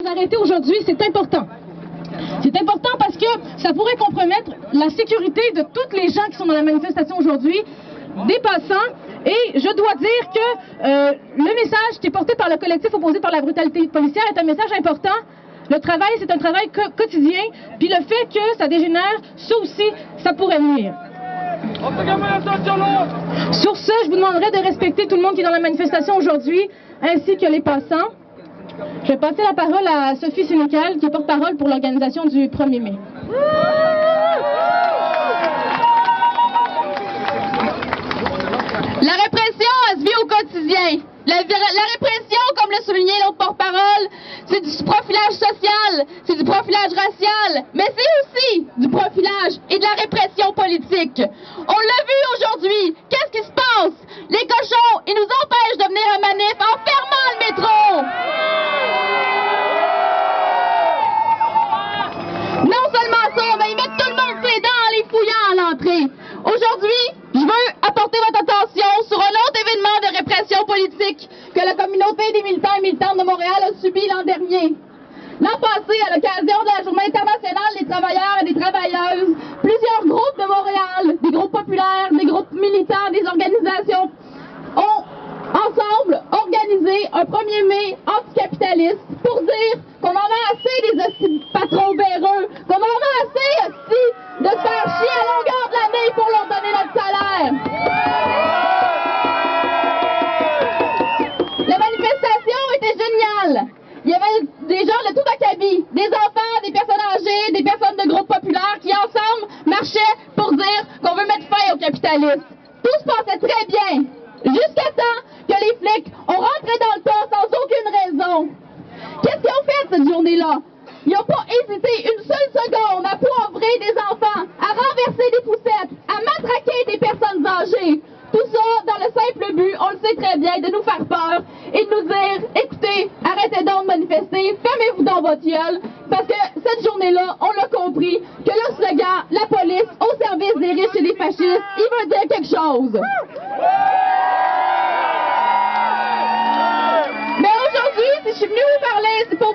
arrêter aujourd'hui, c'est important. C'est important parce que ça pourrait compromettre la sécurité de tous les gens qui sont dans la manifestation aujourd'hui, des passants, et je dois dire que le message qui est porté par le collectif opposé par la brutalité policière est un message important. Le travail, c'est un travail quotidien, puis le fait que ça dégénère, ça aussi, ça pourrait nuire. Sur ce, je vous demanderai de respecter tout le monde qui est dans la manifestation aujourd'hui, ainsi que les passants. Je vais passer la parole à Sophie Sénécal, qui est porte-parole pour l'organisation du 1er mai. La répression, elle se vit au quotidien. La répression, comme l'a souligné l'autre porte-parole, c'est du profilage social, c'est du profilage racial, mais c'est aussi du profilage et de la répression politique. On l'a vu aujourd'hui. Qu'est-ce qui se passe? Les cochons, ils nous empêchent de venir à manif en fermant le métro. Non seulement ça, mais ils mettent tout le monde ses dents en les fouillant à l'entrée. Aujourd'hui, je veux apporter votre attention sur un autre événement de répression politique que la communauté des militants et militantes de Montréal a subi l'an dernier. L'an passé, à l'occasion de la Journée internationale des travailleurs et des travailleuses, plusieurs groupes de Montréal, des groupes populaires, des groupes militants, des organisations, ont ensemble organisé un 1er mai anticapitaliste pour dire qu'on en a assez des patrons véreux, qu'on en a assez aussi de se faire chier à longueur de l'année pour leur donner notre salaire. La manifestation était géniale. Il y avait des gens de tout acabit, des enfants, des personnes âgées, des personnes de groupes populaires qui ensemble marchaient pour dire qu'on veut mettre fin au capitalisme. Tout se passait très bien, jusqu'à temps que les flics ont rentré dans le tas sans aucune raison. Qu'est-ce qu'ils ont fait cette journée-là? Ils n'ont pas hésité une seule seconde à poivrer des enfants, à renverser des poussettes, à matraquer des personnes âgées. Tout ça dans le simple but, on le sait très bien, de nous faire peur et de nous dire, écoutez, arrêtez donc de manifester, fermez-vous dans votre gueule, parce que cette journée-là, on l'a compris, que le slogan « La police au service des riches et des fascistes », il veut dire quelque chose. Mais aujourd'hui, si je suis venue vous parler, c'est pour